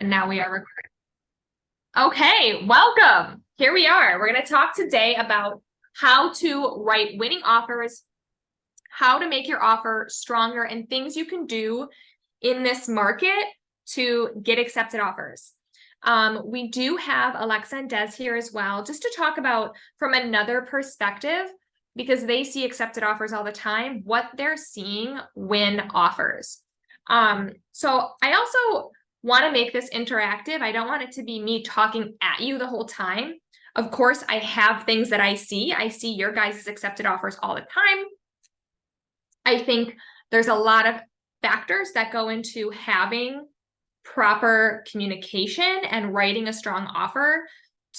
And now we are recording. Okay, welcome. Here we are. We're going to talk today about how to write winning offers, how to make your offer stronger, and things you can do in this market to get accepted offers. We do have Alexa and Des here as well, just to talk about from another perspective, because they see accepted offers all the time, what they're seeing win offers. So I also want to make this interactive. I don't want it to be me talking at you the whole time. Of course, I have things that I see. I see your guys' accepted offers all the time. I think there's a lot of factors that go into having proper communication and writing a strong offer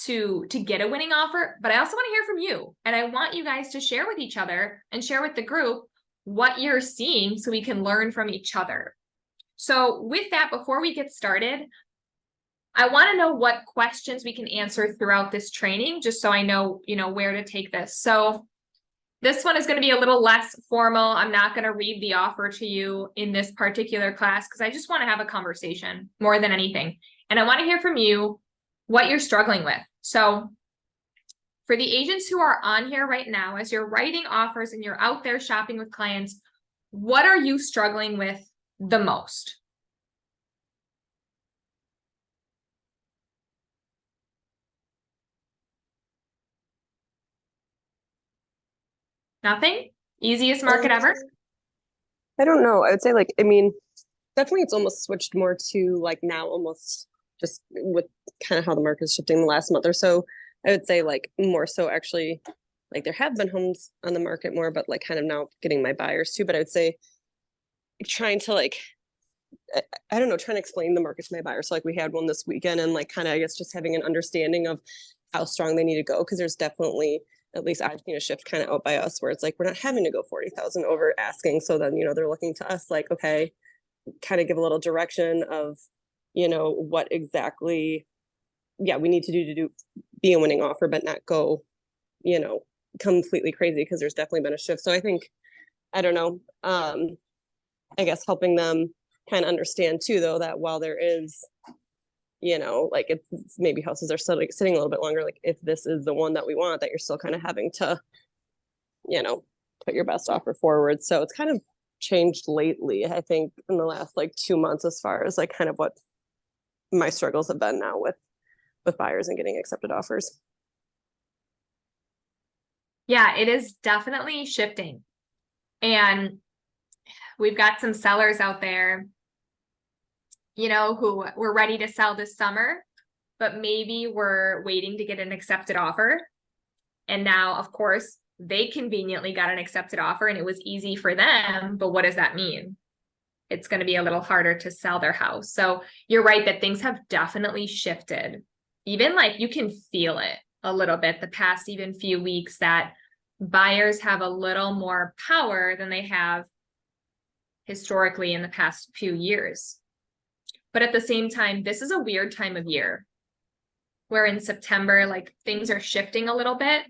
to get a winning offer. But I also want to hear from you. And I want you guys to share with each other and share with the group what you're seeing so we can learn from each other. So with that, before we get started, I want to know what questions we can answer throughout this training, just so I know, where to take this. So this one is going to be a little less formal. I'm not going to read the offer to you in this particular class because I just want to have a conversation more than anything. And I want to hear from you what you're struggling with. So for the agents who are on here right now, as you're writing offers and you're out there shopping with clients, what are you struggling with the most? Nothing? Easiest market ever? I don't know. I would say definitely it's almost switched more to like now almost just with kind of how the market's shifting the last month or so. I would say like more so actually like there have been homes on the market more, but like kind of now getting my buyers too. But I would say trying to I don't know, trying to explain the market to my buyers. So like we had one this weekend and like kind of I guess just having an understanding of how strong they need to go because there's definitely at least I've seen a shift kind of out by us where it's like we're not having to go 40,000 over asking. So then, they're looking to us like, okay, kind of give a little direction of, what exactly, we need to be a winning offer, but not go, completely crazy because there's definitely been a shift. So I think, I don't know, I guess helping them kind of understand too, though, that while there is like it's maybe houses are sitting a little bit longer, like if this is the one that we want, that you're still kind of having to put your best offer forward. So it's kind of changed lately, I think, in the last like 2 months as far as like kind of what my struggles have been now with buyers and getting accepted offers. Yeah, it is definitely shifting. And we've got some sellers out there who were ready to sell this summer, but maybe we're waiting to get an accepted offer. And now, of course, they conveniently got an accepted offer and it was easy for them. But what does that mean? It's going to be a little harder to sell their house. So you're right that things have definitely shifted. Even like you can feel it a little bit the past even few weeks that buyers have a little more power than they have historically in the past few years. But at the same time, this is a weird time of year where in September, like things are shifting a little bit.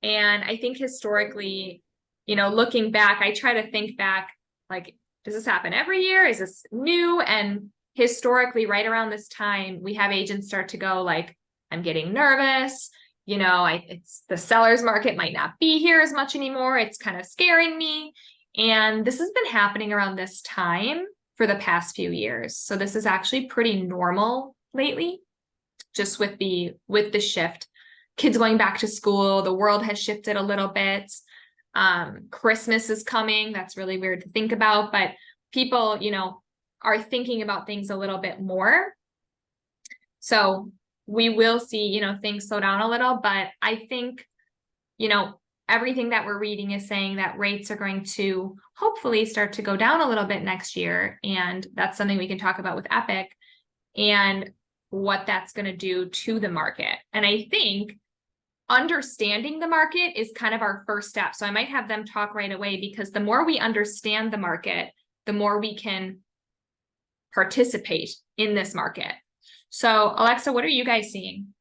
And I think historically, looking back, I try to think back, like, does this happen every year? Is this new? And historically, right around this time, we have agents start to go like, I'm getting nervous. It's the seller's market might not be here as much anymore. It's kind of scaring me. And this has been happening around this time for the past few years. So this is actually pretty normal lately, just with the shift. Kids going back to school, the world has shifted a little bit. Christmas is coming. That's really weird to think about, but people, are thinking about things a little bit more. So we will see, things slow down a little, but I think, everything that we're reading is saying that rates are going to hopefully start to go down a little bit next year. And that's something we can talk about with Epic and what that's going to do to the market. And I think understanding the market is kind of our first step. So I might have them talk right away because the more we understand the market, the more we can participate in this market. So Alexa, what are you guys seeing?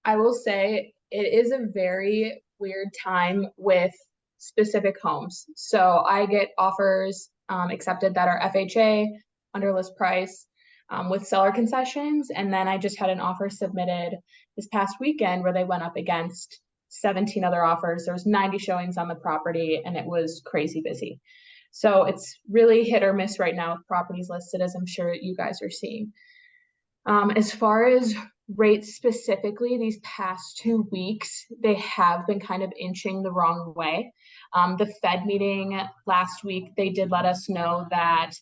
I will say it is a very weird time with specific homes. So I get offers accepted that are FHA, under list price with seller concessions. And then I just had an offer submitted this past weekend where they went up against 17 other offers. There was 90 showings on the property and it was crazy busy. So it's really hit or miss right now with properties listed, as I'm sure you guys are seeing. As far as rates specifically, these past 2 weeks, they have been kind of inching the wrong way. The Fed meeting last week, they did let us know that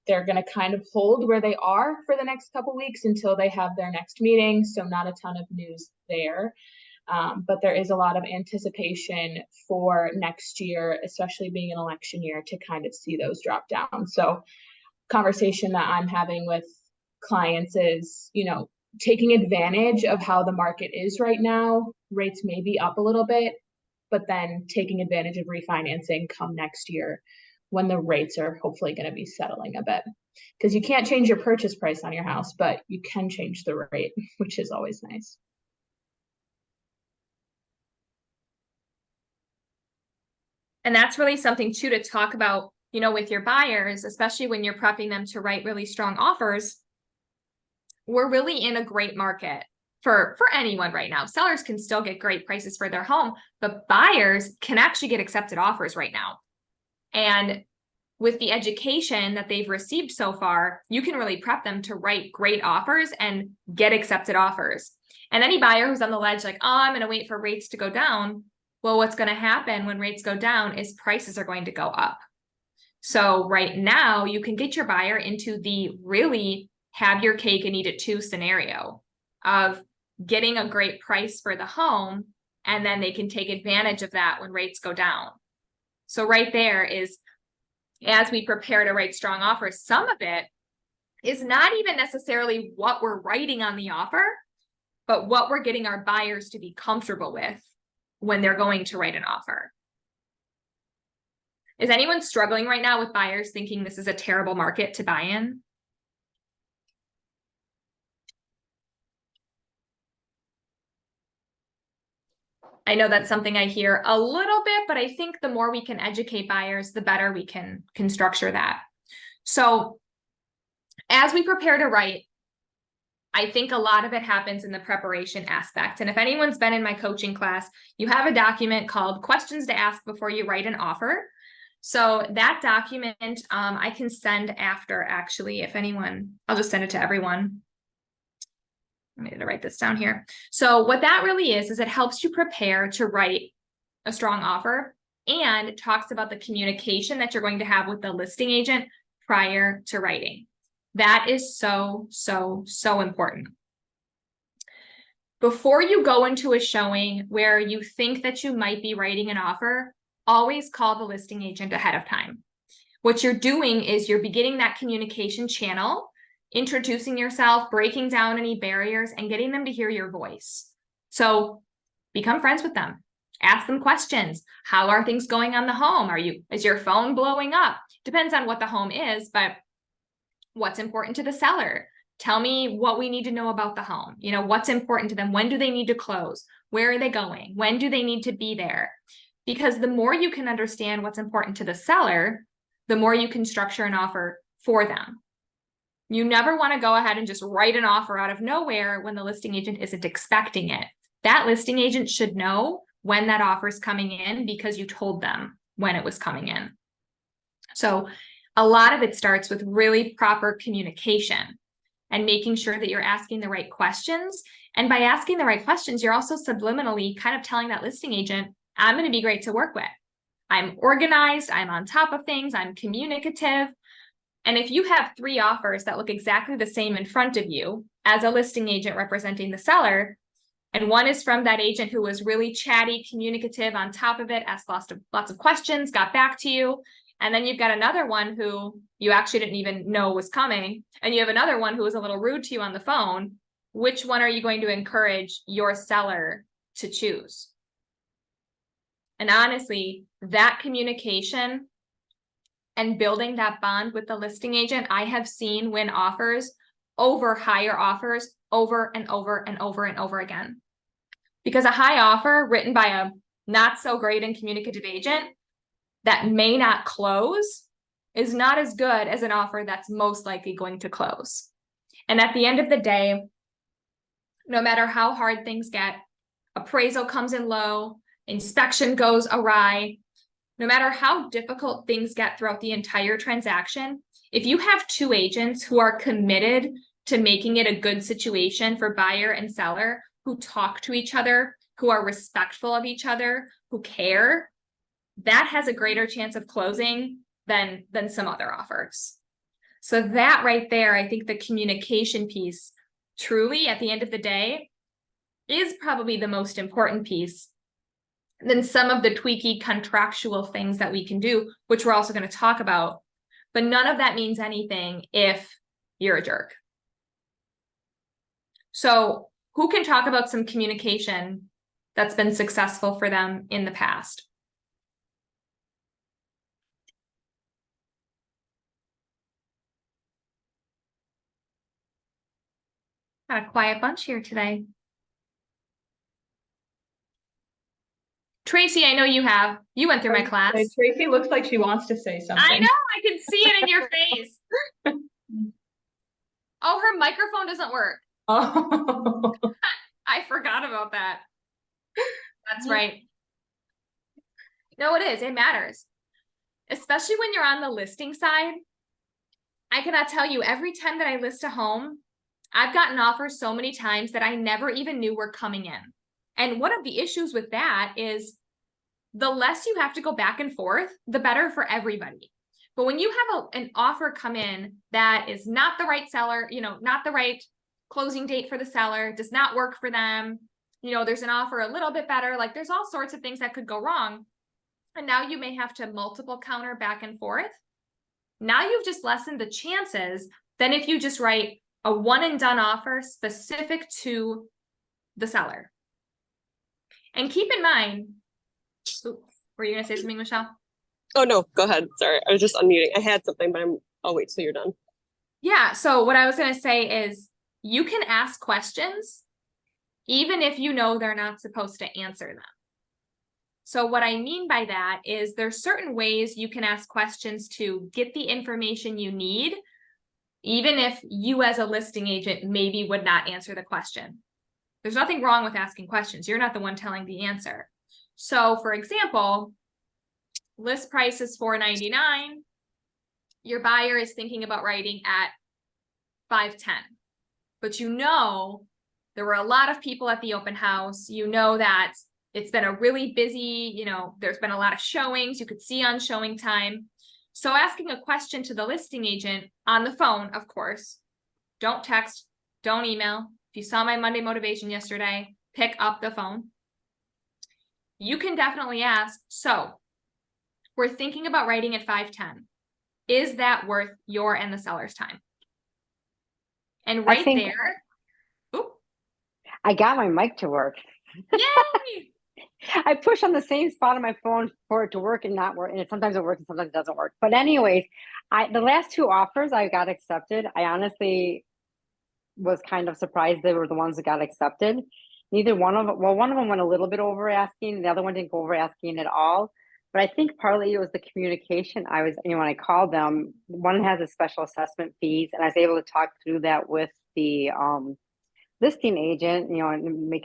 they're going to kind of hold where they are for the next couple weeks until they have their next meeting. So not a ton of news there. But there is a lot of anticipation for next year, especially being an election year, to kind of see those drop down. So conversation that I'm having with clients is, you know, taking advantage of how the market is right now. Rates may be up a little bit, but then taking advantage of refinancing come next year when the rates are hopefully going to be settling a bit. Because you can't change your purchase price on your house, but you can change the rate, which is always nice. And that's really something too to talk about, you know, with your buyers, especially when you're prepping them to write really strong offers. We're really in a great market for anyone right now. Sellers can still get great prices for their home, but buyers can actually get accepted offers right now. And with the education that they've received so far, you can really prep them to write great offers and get accepted offers. And any buyer who's on the ledge, like, oh, I'm going to wait for rates to go down. Well, what's going to happen when rates go down is prices are going to go up. So right now you can get your buyer into the really have your cake and eat it too scenario of getting a great price for the home, and then they can take advantage of that when rates go down. So right there is, as we prepare to write strong offers, some of it is not even necessarily what we're writing on the offer, but what we're getting our buyers to be comfortable with when they're going to write an offer. Is anyone struggling right now with buyers thinking this is a terrible market to buy in? I know that's something I hear a little bit, but I think the more we can educate buyers, the better we can structure that. So as we prepare to write, I think a lot of it happens in the preparation aspect. And if anyone's been in my coaching class, you have a document called Questions to Ask Before You Write an Offer. So that document I can send after, actually, if anyone, I'll just send it to everyone. I need to write this down here. So what that really is it helps you prepare to write a strong offer, and it talks about the communication that you're going to have with the listing agent prior to writing. That is so, so, so important. Before you go into a showing where you think that you might be writing an offer, always call the listing agent ahead of time. What you're doing is you're beginning that communication channel, introducing yourself, breaking down any barriers, and getting them to hear your voice. So become friends with them. Ask them questions. How are things going on the home? Is your phone blowing up? Depends on what the home is, but what's important to the seller? Tell me what we need to know about the home. You know, what's important to them? When do they need to close? Where are they going? When do they need to be there? Because the more you can understand what's important to the seller, the more you can structure an offer for them. You never want to go ahead and just write an offer out of nowhere when the listing agent isn't expecting it. That listing agent should know when that offer is coming in because you told them when it was coming in. So a lot of it starts with really proper communication and making sure that you're asking the right questions. And by asking the right questions, you're also subliminally kind of telling that listing agent, I'm going to be great to work with. I'm organized, I'm on top of things, I'm communicative. And if you have 3 offers that look exactly the same in front of you as a listing agent representing the seller, and one is from that agent who was really chatty, communicative, on top of it, asked lots of questions, got back to you, and then you've got another one who you actually didn't even know was coming, and you have another one who was a little rude to you on the phone, which one are you going to encourage your seller to choose? And honestly, that communication and building that bond with the listing agent, I have seen win offers over higher offers over and over and over and over again. Because a high offer written by a not so great and communicative agent that may not close is not as good as an offer that's most likely going to close. And at the end of the day, no matter how hard things get, appraisal comes in low, inspection goes awry, no matter how difficult things get throughout the entire transaction, if you have two agents who are committed to making it a good situation for buyer and seller, who talk to each other, who are respectful of each other, who care, that has a greater chance of closing than some other offers. So that right there, I think the communication piece, truly at the end of the day, is probably the most important piece than some of the tweaky contractual things that we can do, which we're also going to talk about. But none of that means anything if you're a jerk. So who can talk about some communication that's been successful for them in the past? Got a quiet bunch here today. Tracy, I know you have. You went through my class. Tracy looks like she wants to say something. I know, I can see it in your face. Oh, her microphone doesn't work. Oh. I forgot about that. That's right. No, it is. It matters. Especially when you're on the listing side. I cannot tell you, every time that I list a home, I've gotten offers so many times that I never even knew were coming in. And one of the issues with that is the less you have to go back and forth, the better for everybody. But when you have an offer come in that is not the right seller, not the right closing date for the seller, does not work for them, there's an offer a little bit better, like there's all sorts of things that could go wrong. And now you may have to multiple counter back and forth. Now you've just lessened the chances than if you just write a one and done offer specific to the seller. And keep in mind, were you going to say something, Michelle? Oh, no, go ahead. Sorry, I was just unmuting. I had something, but I'll wait till you're done. Yeah, so what I was going to say is you can ask questions even if you know they're not supposed to answer them. So what I mean by that is there's certain ways you can ask questions to get the information you need, even if you as a listing agent maybe would not answer the question. There's nothing wrong with asking questions. You're not the one telling the answer. So for example, list price is $499. Your buyer is thinking about writing at $510. But there were a lot of people at the open house. That it's been a really busy, there's been a lot of showings. You could see on showing time. So asking a question to the listing agent on the phone, of course, don't text, don't email. If you saw my Monday motivation yesterday, pick up the phone. You can definitely ask, so we're thinking about writing at $510. Is that worth your and the seller's time? And right there, I got my mic to work. Yay! I push on the same spot on my phone for it to work and not work, and sometimes it works and sometimes it doesn't work. But anyways, the last two offers I got accepted. I honestly was kind of surprised they were the ones that got accepted. Neither one of them, one of them went a little bit over asking, the other one didn't go over asking at all. But I think partly it was the communication. When I called them, one has a special assessment fees, and I was able to talk through that with the listing agent, and made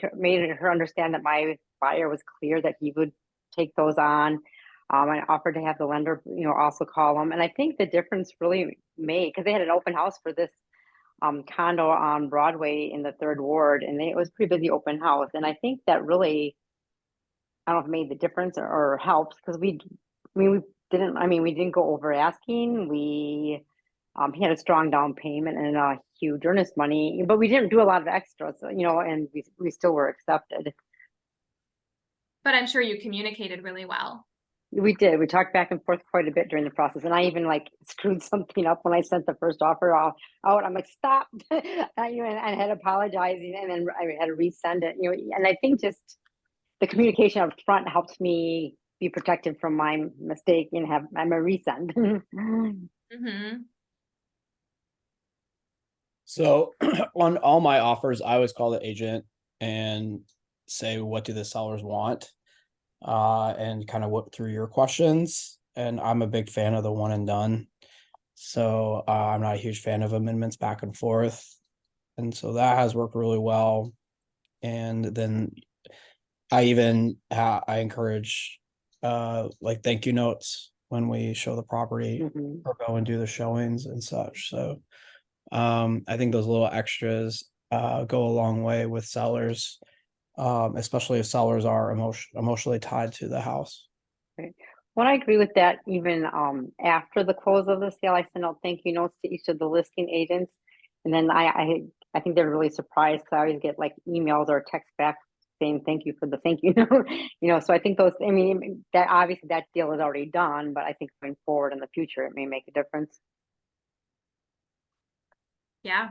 her understand that my buyer was clear that he would take those on. I offered to have the lender, also call them. And I think the difference really made, because they had an open house for this condo on Broadway in the 3rd Ward, and it was pretty busy open house. And I think that really, I don't know if it made the difference or helps, because we didn't go over asking. He had a strong down payment and a huge earnest money, but we didn't do a lot of extras, and we still were accepted. But I'm sure you communicated really well. We did. We talked back and forth quite a bit during the process, and I even screwed something up when I sent the first offer out. I'm like, stop, and I had apologizing, and then I had to resend it. And I think just the communication up front helps me be protected from my mistake and I'm a resend. Mm-hmm. So on all my offers, I always call the agent and say, what do the sellers want? And kind of work through your questions. And I'm a big fan of the one and done. So I'm not a huge fan of amendments back and forth. And so that has worked really well. And then I encourage like thank you notes when we show the property Mhm. or go and do the showings and such. So I think those little extras go a long way with sellers, especially if sellers are emotionally tied to the house. Well, I agree with that. Even after the close of the sale, I send out thank you notes to each of the listing agents, and then I think they're really surprised because I always get like emails or text back saying thank you for the thank you note. So I think those. I mean, that obviously that deal is already done, but I think going forward in the future, it may make a difference. Yeah.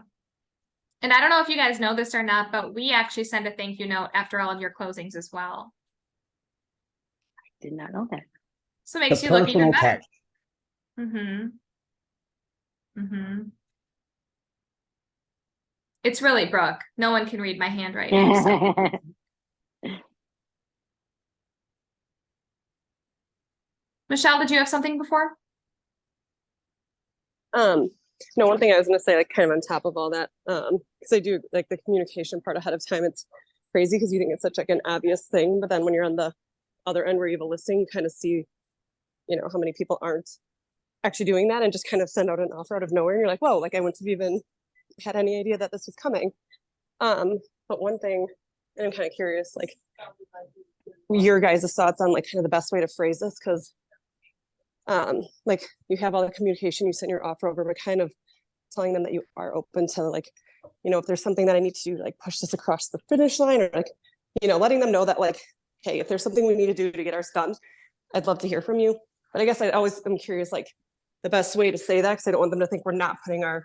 And I don't know if you guys know this or not, but we actually send a thank you note after all of your closings as well. Did not know that. So it The makes you look even personal better. touch. Mm-hmm. Mm-hmm. It's really Brooke. No one can read my handwriting. So. Michelle, did you have something before? No, one thing I was gonna say, like kind of on top of all that, because I do like the communication part ahead of time. It's crazy because you think it's such like an obvious thing, but then when you're on the other end where you have a listing, you kind of see, how many people aren't actually doing that and just kind of send out an offer out of nowhere. And you're like, whoa, like I wouldn't have even had any idea that this was coming. But one thing, and I'm kind of curious, like your guys' thoughts on like kind of the best way to phrase this, because like you have all the communication, you send your offer over, but kind of telling them that you are open to like, if there's something that I need to do to like push this across the finish line, or like, letting them know that like, hey, if there's something we need to do to get ours done, I'd love to hear from you. But I guess I'm curious, like the best way to say that, because I don't want them to think we're not putting our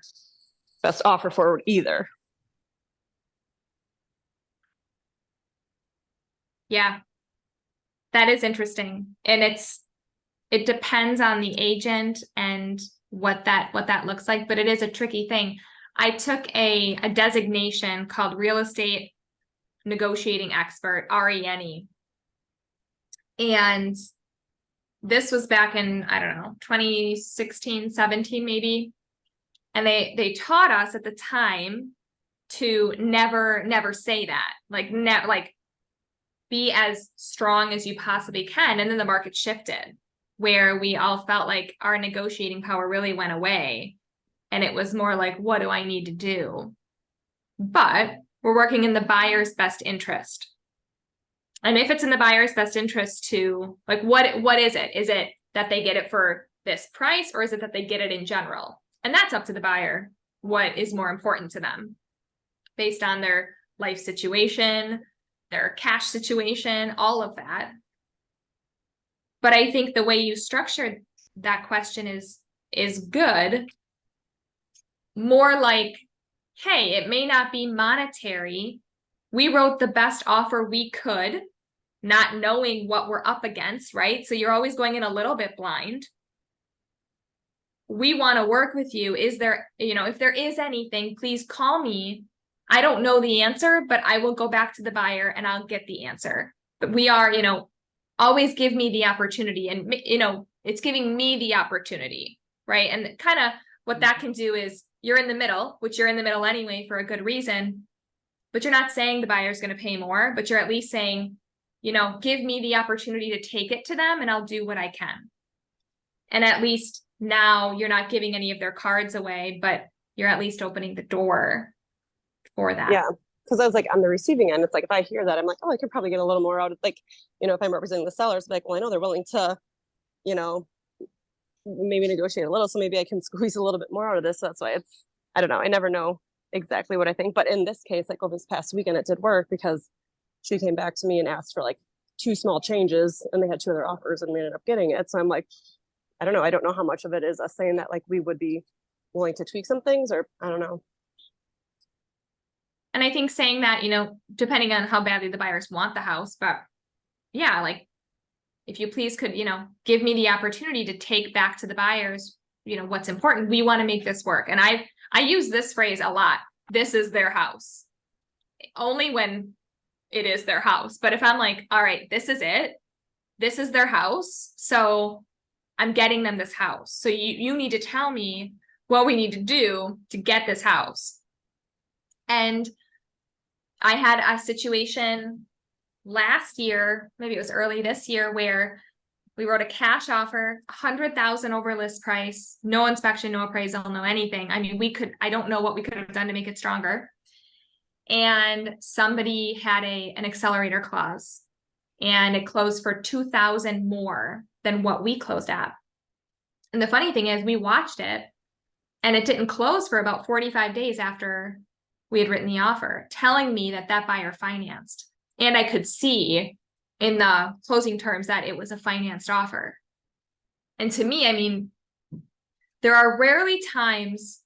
best offer forward either. Yeah. That is interesting. And it depends on the agent and what that looks like, but it is a tricky thing. I took a designation called real estate negotiating expert, RENE. And this was back in, I don't know, 2016, 17 maybe. And they taught us at the time to never say that. Like be as strong as you possibly can. And then the market shifted where we all felt like our negotiating power really went away. And it was more like, what do I need to do? But we're working in the buyer's best interest. And if it's in the buyer's best interest to, like, what is it? Is it that they get it for this price, or is it that they get it in general? And that's up to the buyer, what is more important to them based on their life situation, their cash situation, all of that. But I think the way you structured that question is good. More like, hey, it may not be monetary. We wrote the best offer we could, not knowing what we're up against, right? So you're always going in a little bit blind. We want to work with you. Is there, if there is anything, please call me. I don't know the answer, but I will go back to the buyer and I'll get the answer. But we are, always give me the opportunity, and, it's giving me the opportunity, right? And kind of what that can do is you're in the middle, which you're in the middle anyway for a good reason, but you're not saying the buyer's going to pay more, but you're at least saying, give me the opportunity to take it to them and I'll do what I can. And at least now you're not giving any of their cards away, but you're at least opening the door for that. Yeah. Because I was like on the receiving end, it's like if I hear that, I'm like, oh, I could probably get a little more out of, like, if I'm representing the sellers, like, well, I know they're willing to, maybe negotiate a little, so maybe I can squeeze a little bit more out of this. So that's why I don't know. I never know exactly what I think. But in this case, like over this past weekend, it did work because she came back to me and asked for like 2 small changes, and they had 2 other offers, and we ended up getting it. So I'm like, I don't know. I don't know how much of it is us saying that like we would be willing to tweak some things, or I don't know. And I think saying that, depending on how badly the buyers want the house, but yeah, like if you please could, give me the opportunity to take back to the buyers, what's important. We want to make this work. And I use this phrase a lot. This is their house. Only when it is their house. But if I'm like, all right, this is it. This is their house. So I'm getting them this house. So you need to tell me what we need to do to get this house. And I had a situation last year, maybe it was early this year, where we wrote a cash offer, 100,000 over list price, no inspection, no appraisal, no anything. I mean, I don't know what we could have done to make it stronger. And somebody had an accelerator clause, and it closed for 2,000 more than what we closed at. And the funny thing is, we watched it, and it didn't close for about 45 days after we had written the offer, telling me that that buyer financed. And I could see in the closing terms that it was a financed offer. And to me, I mean, there are rarely times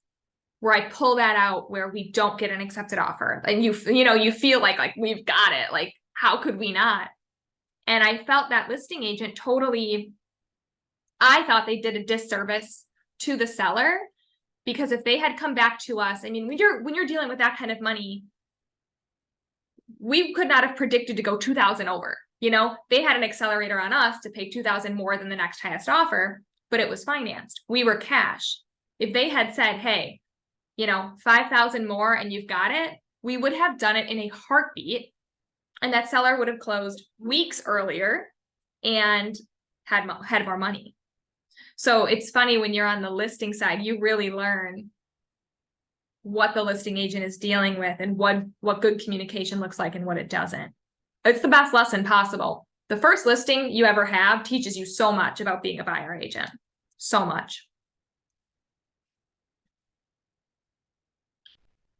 where I pull that out where we don't get an accepted offer. And you feel like we've got it. Like, how could we not? And I felt that listing agent I thought they did a disservice to the seller, because if they had come back to us, I mean, when you're dealing with that kind of money, we could not have predicted to go 2,000 over. They had an accelerator on us to pay 2,000 more than the next highest offer, but it was financed. We were cash. If they had said, hey, 5,000 more and you've got it, we would have done it in a heartbeat. And that seller would have closed weeks earlier and had more money. So it's funny, when you're on the listing side, you really learn what the listing agent is dealing with and what good communication looks like and what it doesn't. It's the best lesson possible. The first listing you ever have teaches you so much about being a buyer agent. So much.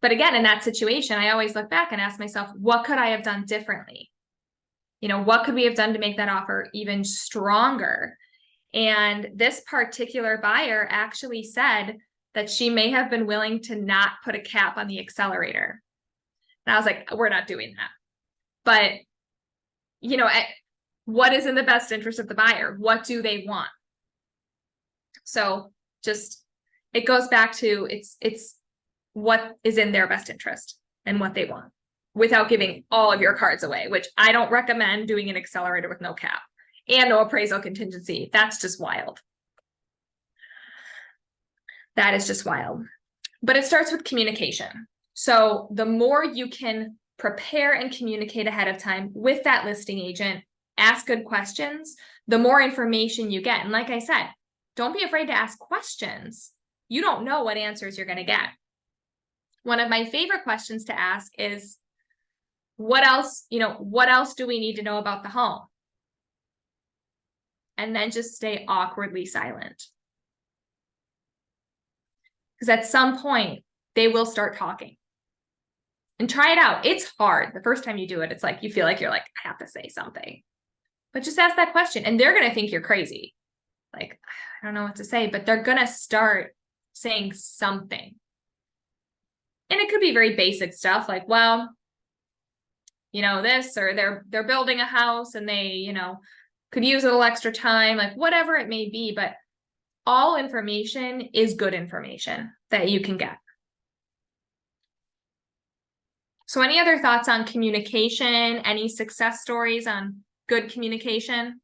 But again, in that situation, I always look back and ask myself, what could I have done differently? What could we have done to make that offer even stronger? And this particular buyer actually said that she may have been willing to not put a cap on the accelerator. And I was like, we're not doing that. But, what is in the best interest of the buyer? What do they want? So it goes back to it's what is in their best interest and what they want, without giving all of your cards away, which I don't recommend doing an accelerator with no cap and no appraisal contingency. That's just wild. That is just wild. But it starts with communication. So the more you can prepare and communicate ahead of time with that listing agent, ask good questions, the more information you get. And like I said, don't be afraid to ask questions. You don't know what answers you're going to get. One of my favorite questions to ask is, what else do we need to know about the home? And then just stay awkwardly silent. Because at some point, they will start talking. And try it out. It's hard. The first time you do it, it's like, you feel like I have to say something. But just ask that question, and they're going to think you're crazy. Like, I don't know what to say, but they're going to start saying something. And it could be very basic stuff like, well, this, or they're building a house and they, could use a little extra time, like whatever it may be. But all information is good information that you can get. So any other thoughts on communication? Any success stories on good communication?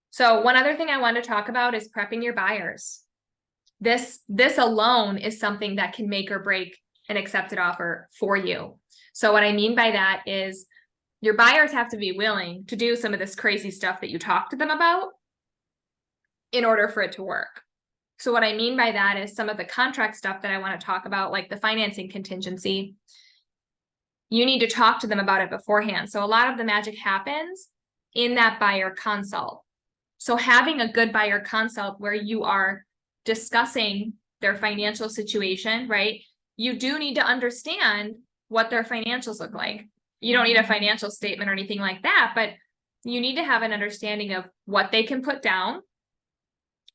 So one other thing I want to talk about is prepping your buyers. This alone is something that can make or break an accepted offer for you. So what I mean by that is, your buyers have to be willing to do some of this crazy stuff that you talk to them about in order for it to work. So what I mean by that is some of the contract stuff that I want to talk about, like the financing contingency. You need to talk to them about it beforehand. So a lot of the magic happens in that buyer consult. So having a good buyer consult where you are discussing their financial situation, right? You do need to understand what their financials look like. You don't need a financial statement or anything like that, but you need to have an understanding of what they can put down,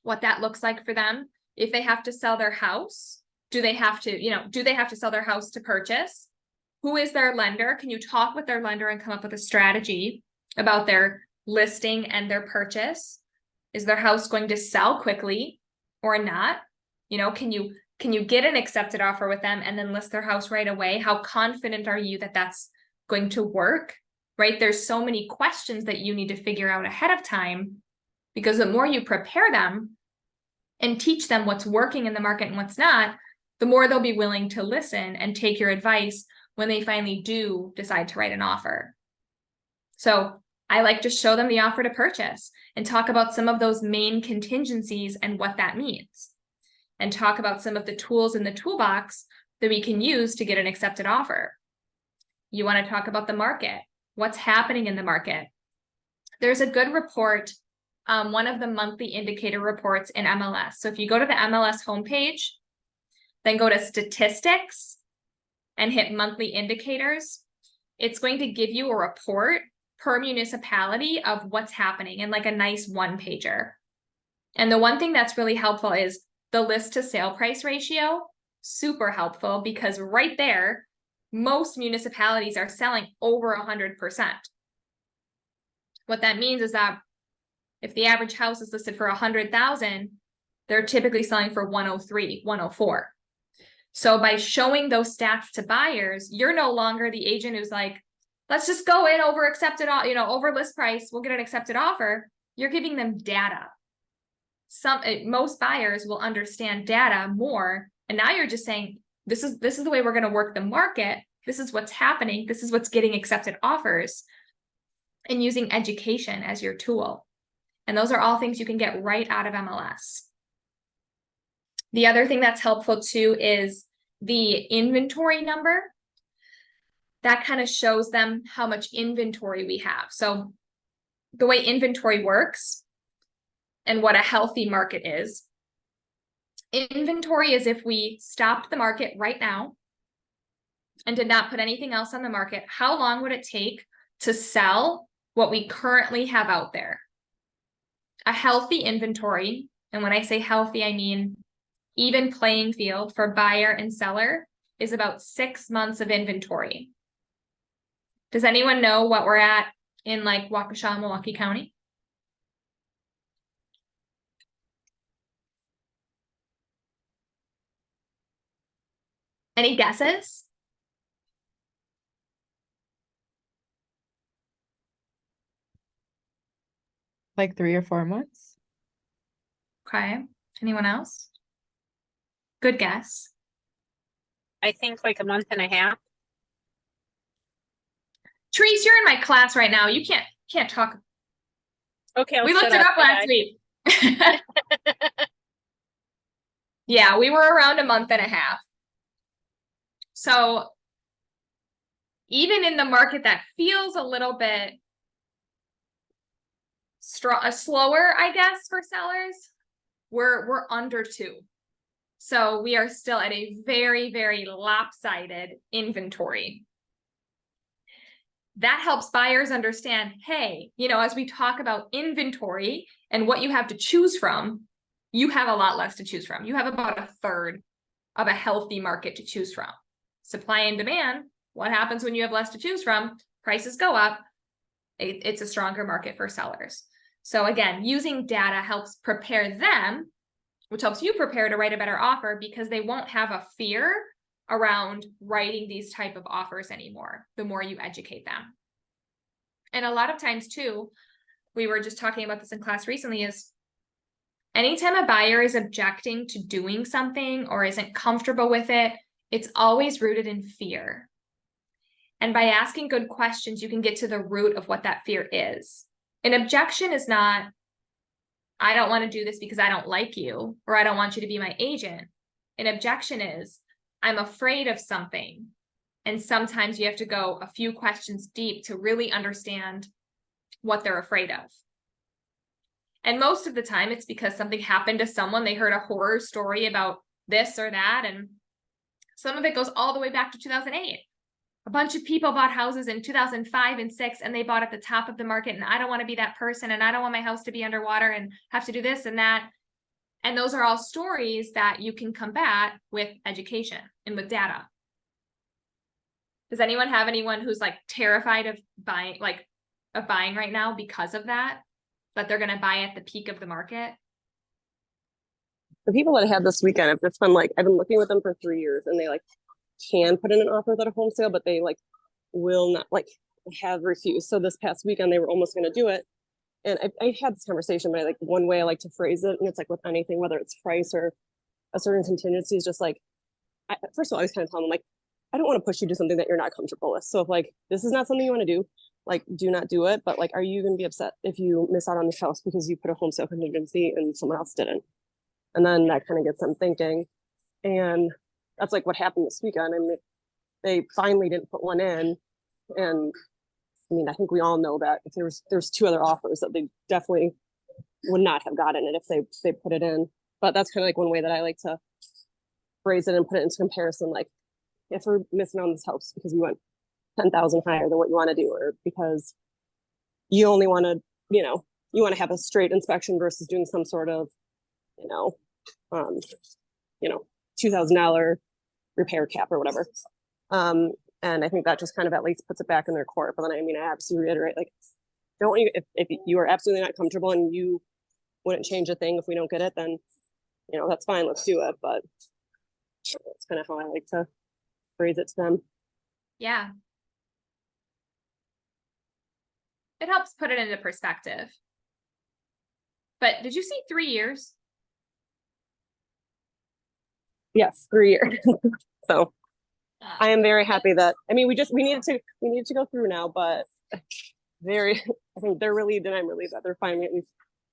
what that looks like for them. If they have to sell their house, do they have to sell their house to purchase? Who is their lender? Can you talk with their lender and come up with a strategy about their listing and their purchase? Is their house going to sell quickly or not? Can you get an accepted offer with them and then list their house right away? How confident are you that that's going to work, right? There's so many questions that you need to figure out ahead of time, because the more you prepare them and teach them what's working in the market and what's not, the more they'll be willing to listen and take your advice when they finally do decide to write an offer. So I like to show them the offer to purchase and talk about some of those main contingencies and what that means, and talk about some of the tools in the toolbox that we can use to get an accepted offer. You want to talk about the market, what's happening in the market. There's a good report, one of the monthly indicator reports in MLS. So if you go to the MLS homepage, then go to statistics and hit monthly indicators, it's going to give you a report per municipality of what's happening in like a nice one pager. And the one thing that's really helpful is the list to sale price ratio. Super helpful, because right there, most municipalities are selling over 100%. What that means is that if the average house is listed for 100,000, they're typically selling for 103, 104. So by showing those stats to buyers, you're no longer the agent who's like, let's just go in over accepted, over list price, we'll get an accepted offer. You're giving them data. Most buyers will understand data more. And now you're just saying, this is the way we're going to work the market. This is what's happening. This is what's getting accepted offers, and using education as your tool. And those are all things you can get right out of MLS. The other thing that's helpful too is the inventory number. That kind of shows them how much inventory we have. So the way inventory works and what a healthy market is, inventory is if we stopped the market right now and did not put anything else on the market, how long would it take to sell what we currently have out there? A healthy inventory, and when I say healthy, I mean even playing field for buyer and seller, is about 6 months of inventory. Does anyone know what we're at in like Waukesha and Milwaukee County? Any guesses? Like 3 or 4 months. Okay. Anyone else? Good guess. I think like a month and a half. Therese, you're in my class right now. You can't talk. Okay, We looked it up last week. Yeah, we were around a month and a half. So even in the market that feels a little bit slower, I guess, for sellers, we're under 2. So we are still at a very, very lopsided inventory. That helps buyers understand, hey, as we talk about inventory and what you have to choose from, you have a lot less to choose from. You have about a third of a healthy market to choose from. Supply and demand, what happens when you have less to choose from? Prices go up. It's a stronger market for sellers. So again, using data helps prepare them, which helps you prepare to write a better offer, because they won't have a fear around writing these type of offers anymore, the more you educate them. And a lot of times too, we were just talking about this in class recently, is anytime a buyer is objecting to doing something or isn't comfortable with it, it's always rooted in fear. And by asking good questions, you can get to the root of what that fear is. An objection is not, I don't want to do this because I don't like you, or I don't want you to be my agent. An objection is, I'm afraid of something. And sometimes you have to go a few questions deep to really understand what they're afraid of. And most of the time it's because something happened to someone, they heard a horror story about this or that. And some of it goes all the way back to 2008. A bunch of people bought houses in 2005 and 6, and they bought at the top of the market. And I don't want to be that person. And I don't want my house to be underwater and have to do this and that. And those are all stories that you can combat with education and with data. Does anyone have anyone who's like terrified of buying right now because of that they're going to buy at the peak of the market? The people that I had this weekend, I've just been I've been looking with them for 3 years, and they can put in an offer without a home sale, but they will not, like, have refused. So this past weekend, they were almost going to do it. And I had this conversation, but like one way I like to phrase it, and it's like with anything, whether it's price or a certain contingency, is just like, first of all, I was kind of telling them, like, I don't want to push you to something that you're not comfortable with. So if like, this is not something you want to do, like, do not do it. But like, are you going to be upset if you miss out on this house because you put a home sale contingency and someone else didn't? And then that kind of gets them thinking. And that's like what happened this weekend. I mean, they finally didn't put one in. And I mean, I think we all know that if there's two other offers that they definitely would not have gotten it if they put it in. But that's kind of like one way that I like to phrase it and put it into comparison. Like, if we're missing on this house because you went 10,000 higher than what you want to do, or because you only want to, you want to have a straight inspection versus doing some sort of, $2,000 repair cap or whatever. And I think that just kind of at least puts it back in their court. But then, I mean, I absolutely reiterate, like, don't want you, if you are absolutely not comfortable and you wouldn't change a thing if we don't get it, then, that's fine, let's do it. But that's kind of how I like to phrase it to them. Yeah. It helps put it into perspective. But did you see 3 years? Yes, 3 years. So I am very happy that, I mean, we needed to go through now, but I think they're relieved and I'm relieved that they're finally at least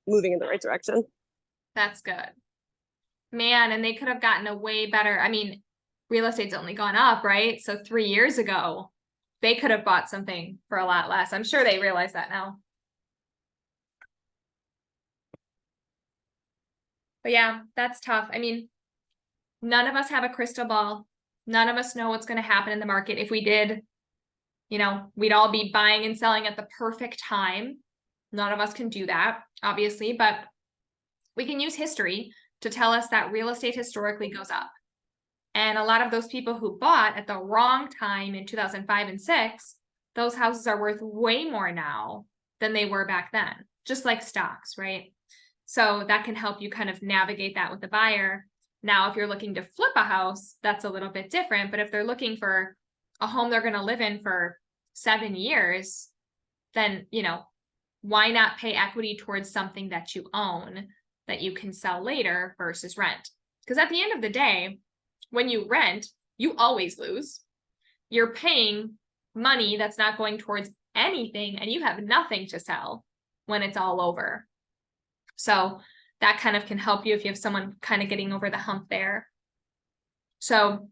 moving in the right direction. That's good. Man, and they could have gotten a way better, I mean, real estate's only gone up, right? So 3 years ago, they could have bought something for a lot less. I'm sure they realize that now. But yeah, that's tough. I mean, none of us have a crystal ball. None of us know what's going to happen in the market. If we did, we'd all be buying and selling at the perfect time. None of us can do that, obviously, but we can use history to tell us that real estate historically goes up. And a lot of those people who bought at the wrong time in 2005 and 6, those houses are worth way more now than they were back then, just like stocks, right? So that can help you kind of navigate that with the buyer. Now, if you're looking to flip a house, that's a little bit different. But if they're looking for a home they're going to live in for 7 years, then, why not pay equity towards something that you own that you can sell later versus rent? Because at the end of the day, when you rent, you always lose. You're paying money that's not going towards anything, and you have nothing to sell when it's all over. So that kind of can help you if you have someone kind of getting over the hump there. So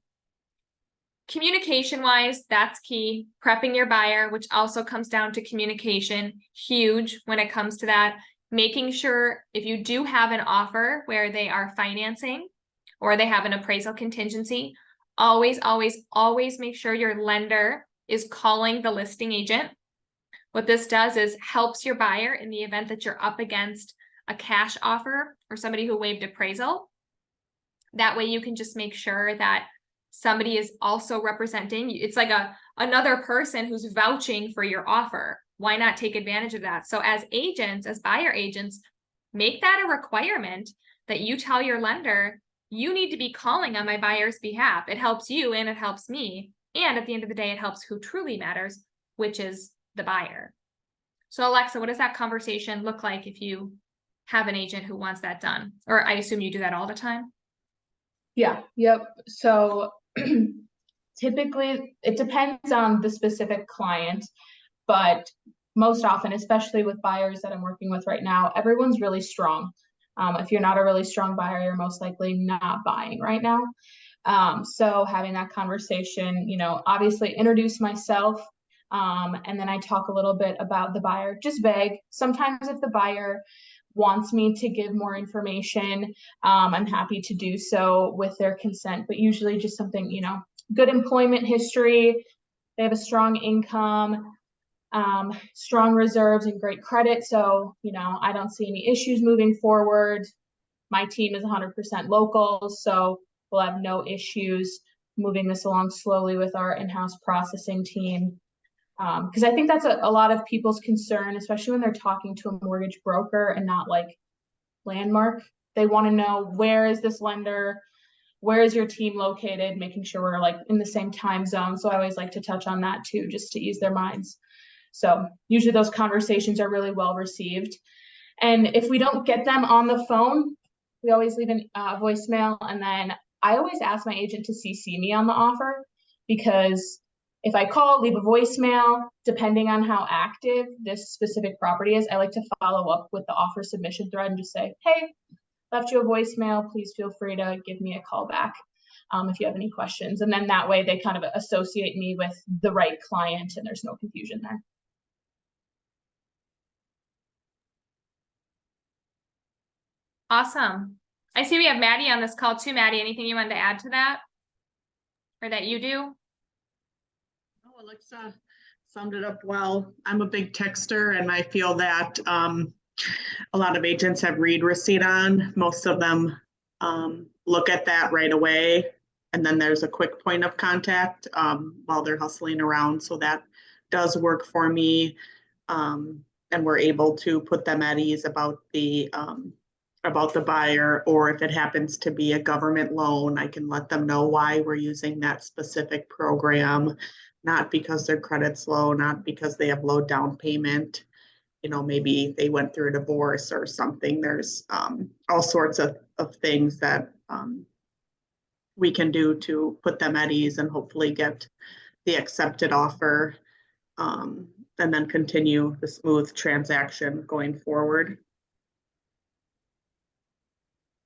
communication wise, that's key. Prepping your buyer, which also comes down to communication, huge when it comes to that. Making sure if you do have an offer where they are financing or they have an appraisal contingency, always make sure your lender is calling the listing agent. What this does is helps your buyer in the event that you're up against a cash offer or somebody who waived appraisal. That way you can just make sure that somebody is also representing you. It's like another person who's vouching for your offer. Why not take advantage of that? So as agents, as buyer agents, make that a requirement that you tell your lender, you need to be calling on my buyer's behalf. It helps you and it helps me. And at the end of the day, it helps who truly matters, which is the buyer. So Alexa, what does that conversation look like if you have an agent who wants that done? Or I assume you do that all the time? Yeah, yep. So typically it depends on the specific client, but most often, especially with buyers that I'm working with right now, everyone's really strong. If you're not a really strong buyer, you're most likely not buying right now. So having that conversation, obviously introduce myself, and then I talk a little bit about the buyer, just vague. Sometimes if the buyer wants me to give more information, I'm happy to do so with their consent, but usually just something, good employment history, they have a strong income, strong reserves and great credit. So, I don't see any issues moving forward. My team is 100% local, so we'll have no issues moving this along slowly with our in-house processing team. Because I think that's a lot of people's concern, especially when they're talking to a mortgage broker and not like Landmark. They want to know, where is this lender where is your team located, making sure we're like in the same time zone. So I always like to touch on that too, just to ease their minds. So usually those conversations are really well received. And if we don't get them on the phone, we always leave a voicemail. And then I always ask my agent to CC me on the offer, because if I call, leave a voicemail, depending on how active this specific property is, I like to follow up with the offer submission thread and just say, hey, left you a voicemail, please feel free to give me a call back if you have any questions. And then that way they kind of associate me with the right client and there's no confusion there. Awesome. I see we have Maddie on this call too. Maddie, anything you wanted to add to that? Or that you do? Oh, Alexa summed it up well. I'm a big texter, and I feel that a lot of agents have read receipt on. Most of them look at that right away, and then there's a quick point of contact while they're hustling around. So that does work for me, and we're able to put them at ease about the buyer, or if it happens to be a government loan, I can let them know why we're using that specific program, not because their credit's low, not because they have low down payment. You know, maybe they went through a divorce or something. There's all sorts of things that we can do to put them at ease and hopefully get the accepted offer, and then continue the smooth transaction going forward.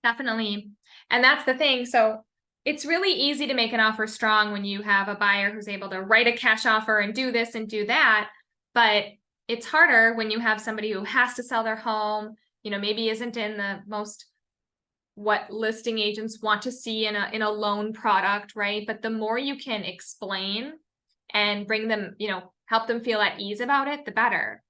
Definitely. And that's the thing. So it's really easy to make an offer strong when you have a buyer who's able to write a cash offer and do this and do that. But it's harder when you have somebody who has to sell their home, you know, maybe isn't in the most what listing agents want to see in a loan product, right? But the more you can explain and bring them, you know, help them feel at ease about it, the better.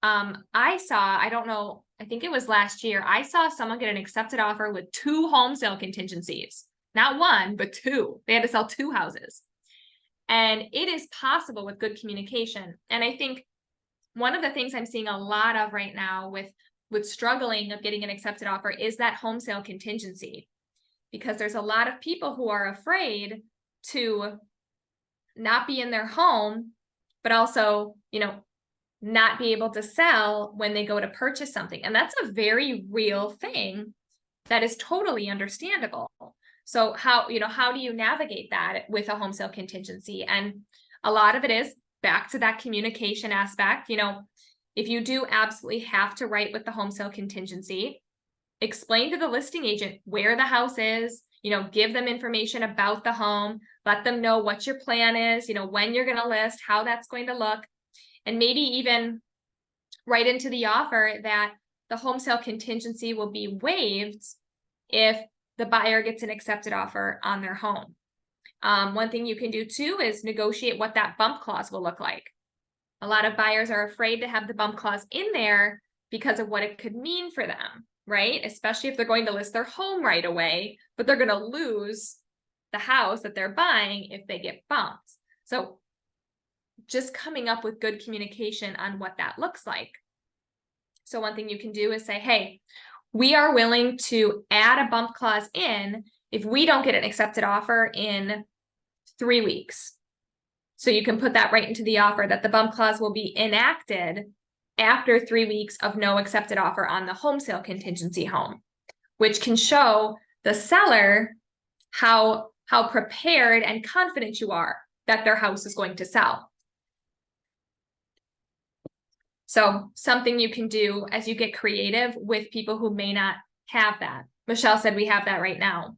I don't know, I think it was last year, I saw someone get an accepted offer with 2 home sale contingencies, not 1, but 2. They had to sell 2 houses. And it is possible with good communication. And I think one of the things I'm seeing a lot of right now with struggling of getting an accepted offer is that home sale contingency, because there's a lot of people who are afraid to not be in their home, but also, you know, not be able to sell when they go to purchase something. And that's a very real thing that is totally understandable. So how do you navigate that with a home sale contingency? And a lot of it is back to that communication aspect. You know, if you do absolutely have to write with the home sale contingency, explain to the listing agent where the house is, you know, give them information about the home, let them know what your plan is, you know, when you're going to list, how that's going to look. And maybe even write into the offer that the home sale contingency will be waived if the buyer gets an accepted offer on their home. One thing you can do too is negotiate what that bump clause will look like. A lot of buyers are afraid to have the bump clause in there because of what it could mean for them, right? Especially if they're going to list their home right away, but they're going to lose the house that they're buying if they get bumped. So just coming up with good communication on what that looks like. So one thing you can do is say, hey, we are willing to add a bump clause in if we don't get an accepted offer in 3 weeks. So you can put that right into the offer that the bump clause will be enacted after 3 weeks of no accepted offer on the home sale contingency home, which can show the seller how prepared and confident you are that their house is going to sell. So something you can do as you get creative with people who may not have that. Michelle said we have that right now.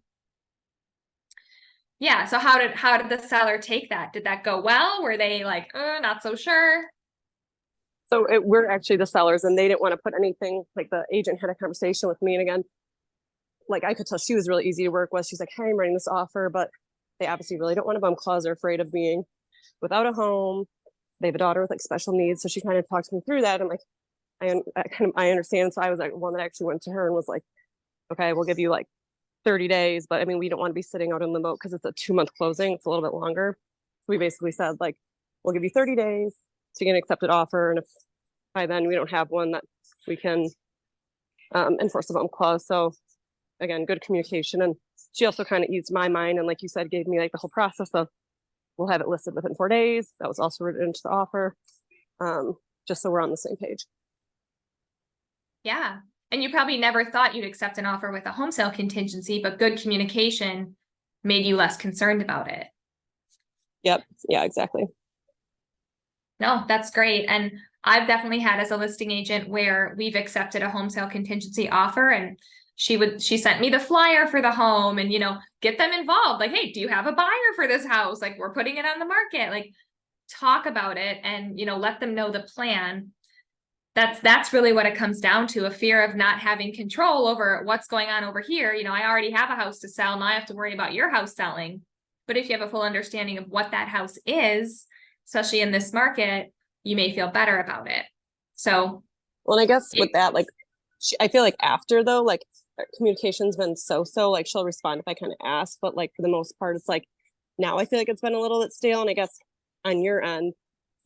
Yeah, so how did the seller take that? Did that go well? Were they like, not so sure? So we're actually the sellers, and they didn't want to put anything, like the agent had a conversation with me, and again, like I could tell she was really easy to work with. She's like, hey, I'm writing this offer, but they obviously really don't want a bump clause. They're afraid of being without a home. They have a daughter with like special needs. So she kind of talked me through that. I'm like, I understand. So I was like one that actually went to her and was like, okay, we'll give you like 30 days. But I mean, we don't want to be sitting out in limbo because it's a 2-month closing. It's a little bit longer. So we basically said like, we'll give you 30 days to get an accepted offer. And if by then we don't have one, that we can enforce the bump clause. So again, good communication. And she also kind of eased my mind and like you said, gave me like the whole process of we'll have it listed within 4 days. That was also written into the offer. Just so we're on the same page. Yeah. And you probably never thought you'd accept an offer with a home sale contingency, but good communication made you less concerned about it. Yep. Yeah, exactly. No, that's great. And I've definitely had as a listing agent where we've accepted a home sale contingency offer, and she sent me the flyer for the home and, get them involved. Like, hey, do you have a buyer for this house? Like, we're putting it on the market, like talk about it and, let them know the plan. That's really what it comes down to, a fear of not having control over what's going on over here. I already have a house to sell. Now I have to worry about your house selling. But if you have a full understanding of what that house is, especially in this market, you may feel better about it. So, well, and I guess with that, like, I feel like after though, like communication's been so, like she'll respond if I kind of ask, but like for the most part, it's like now I feel like it's been a little bit stale. And I guess on your end,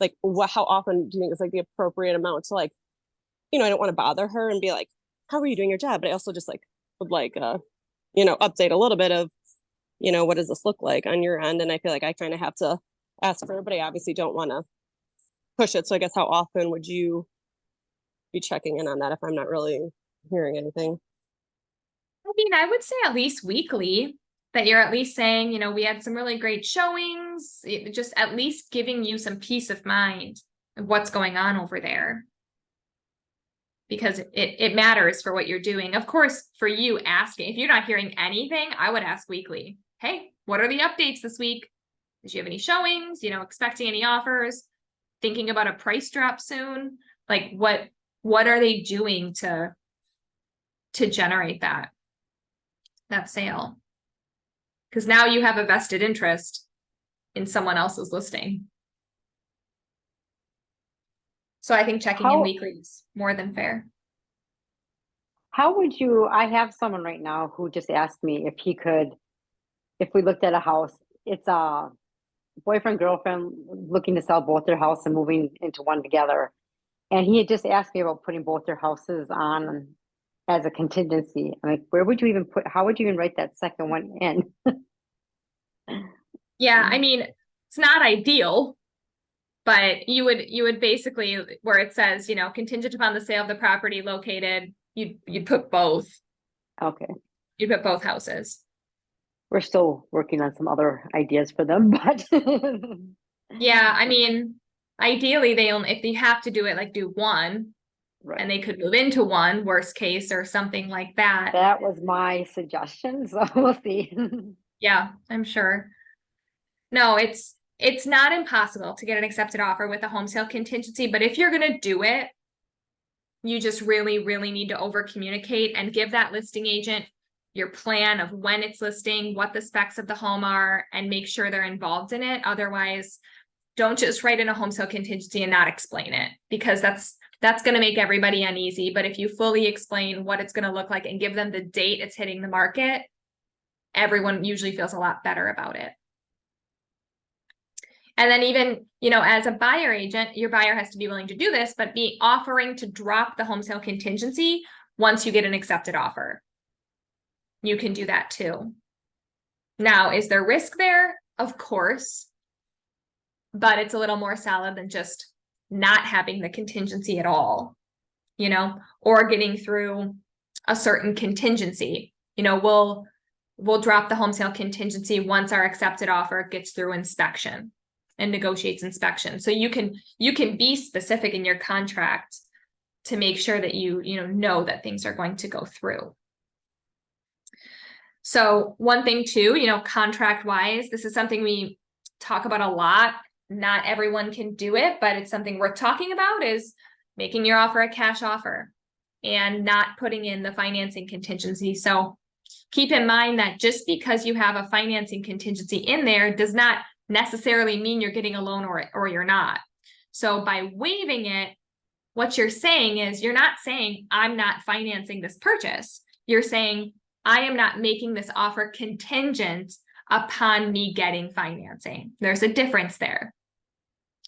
like how often do you think is like the appropriate amount to like, I don't want to bother her and be like, how are you doing your job? But I also just like would like update a little bit of, what does this look like on your end? And I feel like I kind of have to ask her, but I obviously don't want to push it. So I guess how often would you be checking in on that if I'm not really hearing anything? I mean, I would say at least weekly, that you're at least saying, we had some really great showings, just at least giving you some peace of mind of what's going on over there. Because it matters for what you're doing. Of course, for you asking, if you're not hearing anything, I would ask weekly. Hey, what are the updates this week? Did you have any showings? Expecting any offers? Thinking about a price drop soon? Like what are they doing to generate that sale? Because now you have a vested interest in someone else's listing. So I think checking in weekly is more than fair. How would you, I have someone right now who just asked me if we looked at a house, it's a boyfriend, girlfriend looking to sell both their house and moving into one together. And he had just asked me about putting both their houses on as a contingency. I'm like, how would you even write that second one in? Yeah, I mean, it's not ideal, but you would basically, where it says, contingent upon the sale of the property located, you'd put both. Okay. You'd put both houses. We're still working on some other ideas for them, but yeah, I mean, ideally if they have to do it, like do one, right, and they could move into one, worst case or something like that. That was my suggestion, so we'll see. Yeah, I'm sure. No, it's not impossible to get an accepted offer with a home sale contingency, but if you're going to do it, you just really, really need to over communicate and give that listing agent your plan of when it's listing, what the specs of the home are, and make sure they're involved in it. Otherwise, don't just write in a home sale contingency and not explain it, because that's going to make everybody uneasy. But if you fully explain what it's going to look like and give them the date it's hitting the market, everyone usually feels a lot better about it. And then even, as a buyer agent, your buyer has to be willing to do this, but be offering to drop the home sale contingency once you get an accepted offer. You can do that too. Now, is there risk there? Of course, but it's a little more solid than just not having the contingency at all, or getting through a certain contingency. We'll drop the home sale contingency once our accepted offer gets through inspection and negotiates inspection. So you can be specific in your contract to make sure that you know that things are going to go through. So one thing too, contract wise, this is something we talk about a lot. Not everyone can do it, but it's something worth talking about, is making your offer a cash offer and not putting in the financing contingency. So keep in mind that just because you have a financing contingency in there does not necessarily mean you're getting a loan or you're not. So by waiving it, what you're saying is, you're not saying I'm not financing this purchase. You're saying I am not making this offer contingent upon me getting financing. There's a difference there.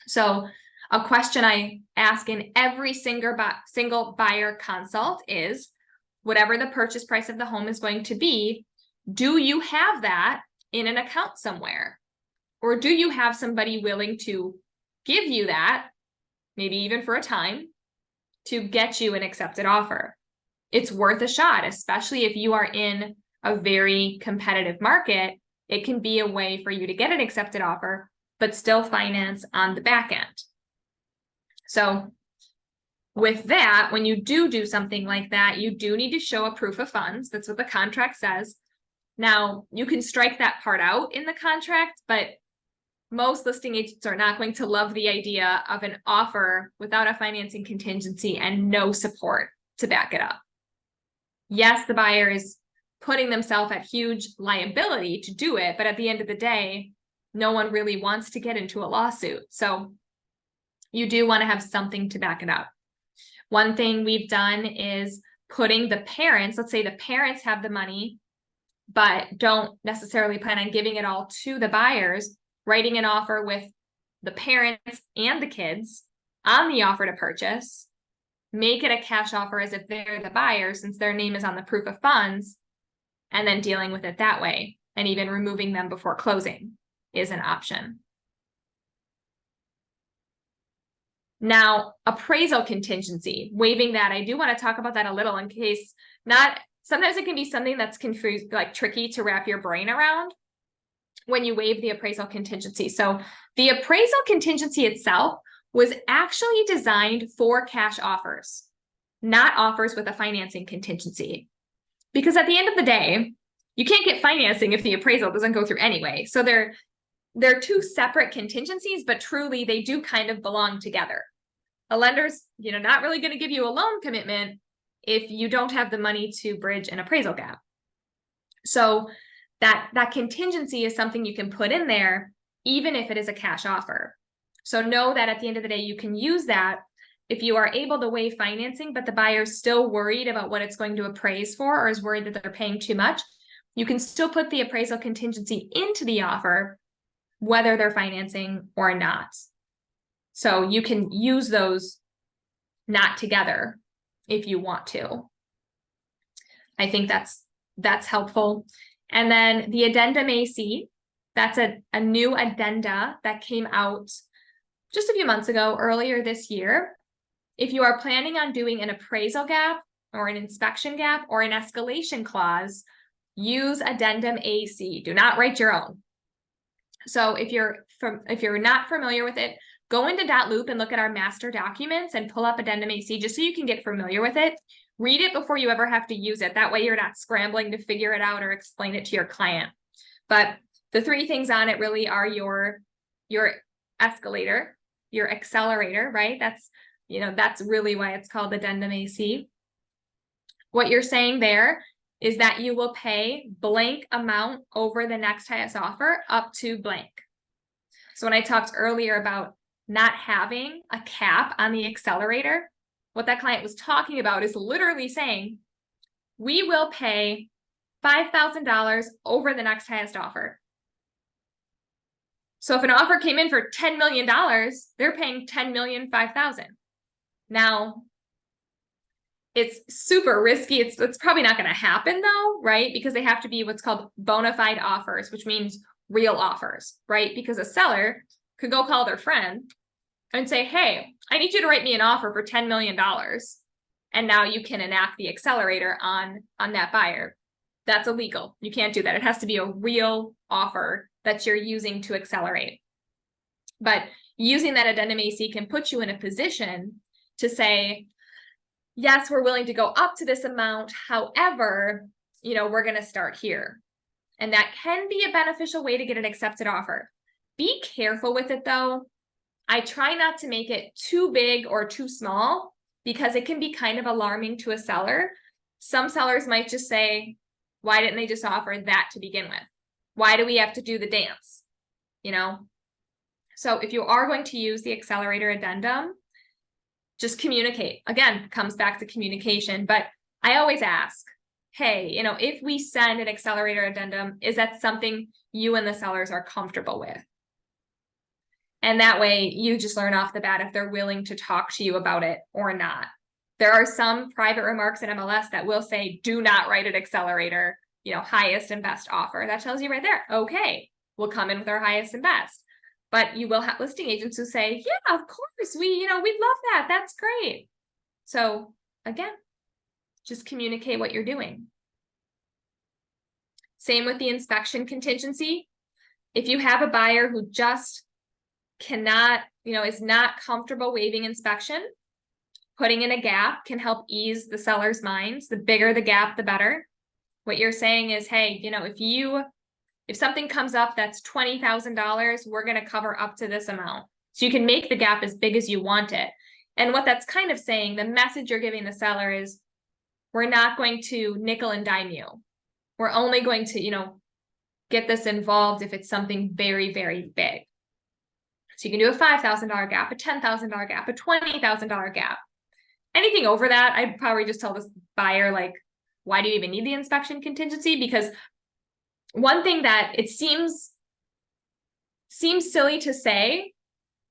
So a question I ask in every single buyer consult is, whatever the purchase price of the home is going to be, do you have that in an account somewhere? Or do you have somebody willing to give you that, maybe even for a time, to get you an accepted offer? It's worth a shot, especially if you are in a very competitive market. It can be a way for you to get an accepted offer, but still finance on the back end. So with that, when you do something like that, you do need to show a proof of funds. That's what the contract says. Now, you can strike that part out in the contract, but most listing agents are not going to love the idea of an offer without a financing contingency and no support to back it up. Yes, the buyer is putting themselves at huge liability to do it, but at the end of the day, no one really wants to get into a lawsuit. So you do want to have something to back it up. One thing we've done is putting the parents, let's say the parents have the money, but don't necessarily plan on giving it all to the buyers, writing an offer with the parents and the kids on the offer to purchase, make it a cash offer as if they're the buyer since their name is on the proof of funds, and then dealing with it that way, and even removing them before closing is an option. Now, appraisal contingency, waiving that, I do want to talk about that a little in case sometimes it can be something that's confused, like tricky to wrap your brain around when you waive the appraisal contingency. So the appraisal contingency itself was actually designed for cash offers, not offers with a financing contingency. Because at the end of the day, you can't get financing if the appraisal doesn't go through anyway. So they're two separate contingencies, but truly they do kind of belong together. A lender's, not really going to give you a loan commitment if you don't have the money to bridge an appraisal gap. So that contingency is something you can put in there, even if it is a cash offer. So know that at the end of the day, you can use that if you are able to waive financing, but the buyer's still worried about what it's going to appraise for, or is worried that they're paying too much. You can still put the appraisal contingency into the offer, whether they're financing or not. So you can use those not together if you want to. I think that's helpful. And then the addendum AC, that's a new addenda that came out just a few months ago, earlier this year. If you are planning on doing an appraisal gap or an inspection gap or an escalation clause, use addendum AC. Do not write your own. So if you're not familiar with it, go into .loop and look at our master documents and pull up addendum AC just so you can get familiar with it. Read it before you ever have to use it. That way you're not scrambling to figure it out or explain it to your client. But the three things on it really are your escalator, your accelerator, right? That's really why it's called addendum AC. What you're saying there is that you will pay blank amount over the next highest offer up to blank. So when I talked earlier about not having a cap on the accelerator, what that client was talking about is literally saying, we will pay $5,000 over the next highest offer. So if an offer came in for $10 million, they're paying $10,005,000. Now, it's super risky. It's probably not going to happen though, right? Because they have to be what's called bona fide offers, which means real offers, right? Because a seller could go call their friend and say, hey, I need you to write me an offer for $10 million. And now you can enact the accelerator on that buyer. That's illegal. You can't do that. It has to be a real offer that you're using to accelerate. But using that addendum AC can put you in a position to say, yes, we're willing to go up to this amount. However, we're going to start here. And that can be a beneficial way to get an accepted offer. Be careful with it though. I try not to make it too big or too small because it can be kind of alarming to a seller. Some sellers might just say, why didn't they just offer that to begin with? Why do we have to do the dance? So if you are going to use the accelerator addendum, just communicate. Again, comes back to communication, but I always ask, hey, if we send an accelerator addendum, is that something you and the sellers are comfortable with? And that way you just learn off the bat if they're willing to talk to you about it or not. There are some private remarks in MLS that will say, do not write an accelerator. highest and best offer. That tells you right there, okay, we'll come in with our highest and best. But you will have listing agents who say, yeah, of course, we'd love that. That's great. So again, just communicate what you're doing. Same with the inspection contingency. If you have a buyer who just cannot, is not comfortable waiving inspection, putting in a gap can help ease the seller's minds. The bigger the gap, the better. What you're saying is, hey, if something comes up that's $20,000, we're going to cover up to this amount. So you can make the gap as big as you want it. And what that's kind of saying, the message you're giving the seller is, we're not going to nickel and dime you. We're only going to, get this involved if it's something very, very big. So you can do a $5,000 gap, a $10,000 gap, a $20,000 gap. Anything over that, I'd probably just tell this buyer, like, why do you even need the inspection contingency? Because one thing that it seems silly to say,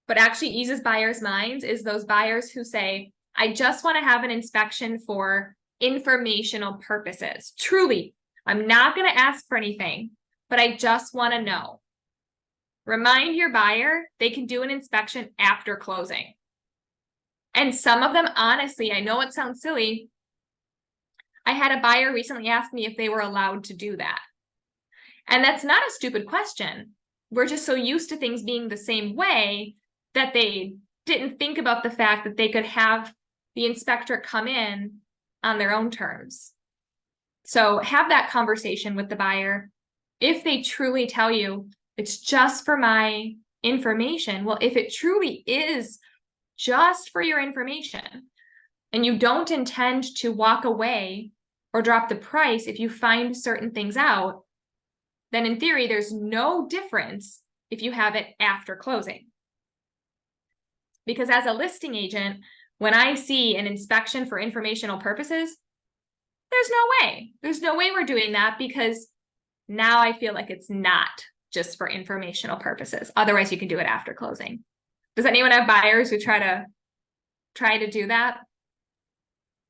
but actually eases buyers' minds is those buyers who say, I just want to have an inspection for informational purposes. Truly, I'm not going to ask for anything, but I just want to know. Remind your buyer they can do an inspection after closing. And some of them, honestly, I know it sounds silly. I had a buyer recently ask me if they were allowed to do that. And that's not a stupid question. We're just so used to things being the same way that they didn't think about the fact that they could have the inspector come in on their own terms. So have that conversation with the buyer. If they truly tell you it's just for my information, well, if it truly is just for your information and you don't intend to walk away or drop the price if you find certain things out, then in theory, there's no difference if you have it after closing. Because as a listing agent, when I see an inspection for informational purposes, there's no way we're doing that, because now I feel like it's not just for informational purposes. Otherwise, you can do it after closing. Does anyone have buyers who try to do that?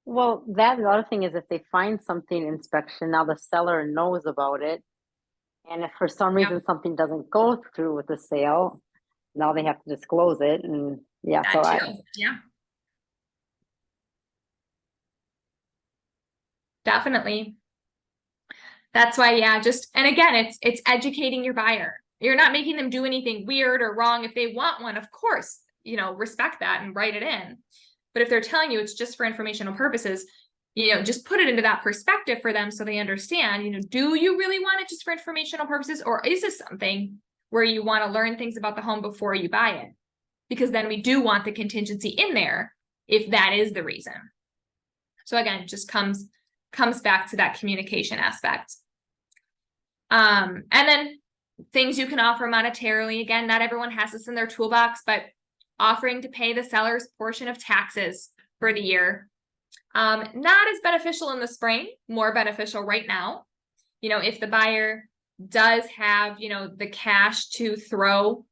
Well, the other thing is if they find something inspection, now the seller knows about it. And if for some reason something doesn't go through with the sale, now they have to disclose it. And yeah, Yeah. Definitely. That's why, and again, it's educating your buyer. You're not making them do anything weird or wrong. If they want one, of course, respect that and write it in. But if they're telling you it's just for informational purposes, just put it into that perspective for them so they understand, do you really want it just for informational purposes? Or is this something where you want to learn things about the home before you buy it? Because then we do want the contingency in there if that is the reason. So again, just comes back to that communication aspect. And then things you can offer monetarily. Again, not everyone has this in their toolbox, but offering to pay the seller's portion of taxes for the year. Not as beneficial in the spring, more beneficial right now. If the buyer does have, the cash to throw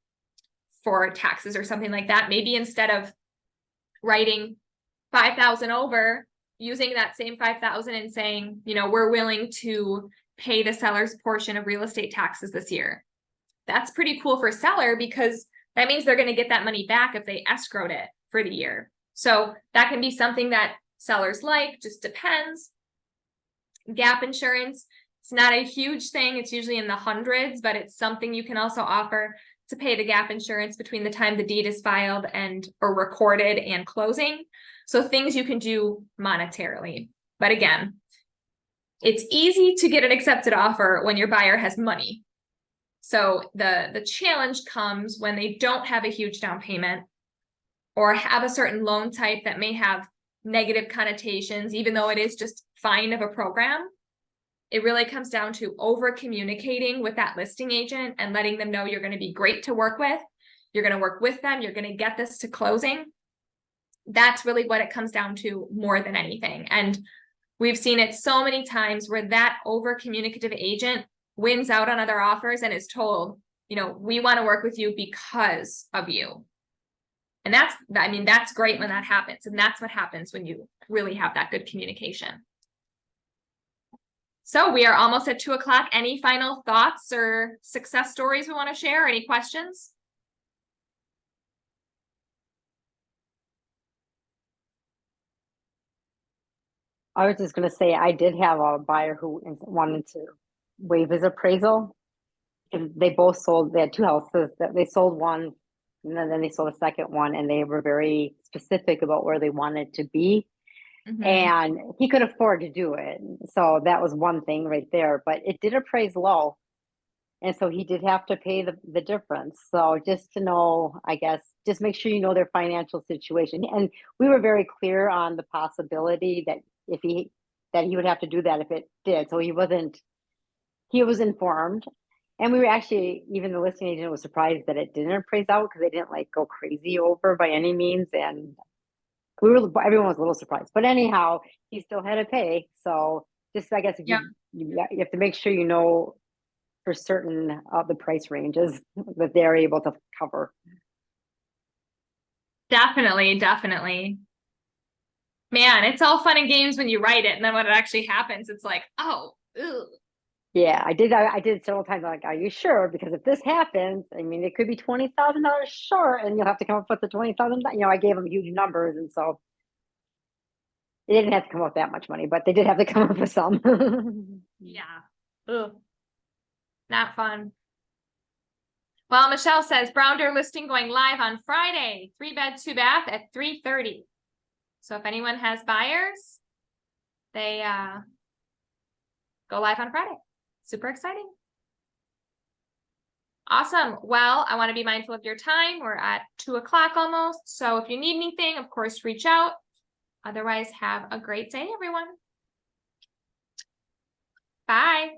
for taxes or something like that, maybe instead of writing 5,000 over, using that same 5,000 and saying, we're willing to pay the seller's portion of real estate taxes this year. That's pretty cool for seller, because that means they're going to get that money back if they escrowed it for the year. So that can be something that sellers like, just depends. Gap insurance, it's not a huge thing. It's usually in the hundreds, but it's something you can also offer to pay the gap insurance between the time the deed is filed or recorded and closing. So things you can do monetarily. But again, it's easy to get an accepted offer when your buyer has money. So the challenge comes when they don't have a huge down payment or have a certain loan type that may have negative connotations, even though it is just fine of a program. It really comes down to over communicating with that listing agent and letting them know you're going to be great to work with. You're going to work with them. You're going to get this to closing. That's really what it comes down to more than anything. And we've seen it so many times where that over communicative agent wins out on other offers and is told, we want to work with you because of you. And that's great when that happens. And that's what happens when you really have that good communication. So we are almost at 2 o'clock. Any final thoughts or success stories we want to share? Any questions? I was just gonna say, I did have a buyer who wanted to waive his appraisal. And they both sold, they had two houses that they sold one, and then they sold a second one, and they were very specific about where they wanted to be. Mhm. And he could afford to do it. So that was one thing right there, but it did appraise low. And so he did have to pay the difference. So just to know, I guess, just make sure you know their financial situation. And we were very clear on the possibility that that he would have to do that if it did. So he was informed. And we were actually, even the listing agent was surprised that it didn't appraise out because they didn't like go crazy over by any means. And everyone was a little surprised. But anyhow, he still had to pay. So just, I guess, if Yeah. you have to make sure you know for certain of the price ranges that they're able to cover. Definitely, definitely. Man, it's all fun and games when you write it, and then when it actually happens, it's like, oh, ugh. Yeah, I did several times. I'm like, are you sure? Because if this happens, I mean, it could be $20,000 short, and you'll have to come up with the 20,000. You know, I gave them huge numbers, and so they didn't have to come up with that much money, but they did have to come up with some. Yeah. Ugh. Not fun. Well, Michelle says Brounder listing going live on Friday, 3-bed, 2-bath at 3:30. So if anyone has buyers, they go live on Friday. Super exciting. Awesome. Well, I want to be mindful of your time. We're at 2 o'clock almost. So if you need anything, of course, reach out. Otherwise, have a great day, everyone. Bye.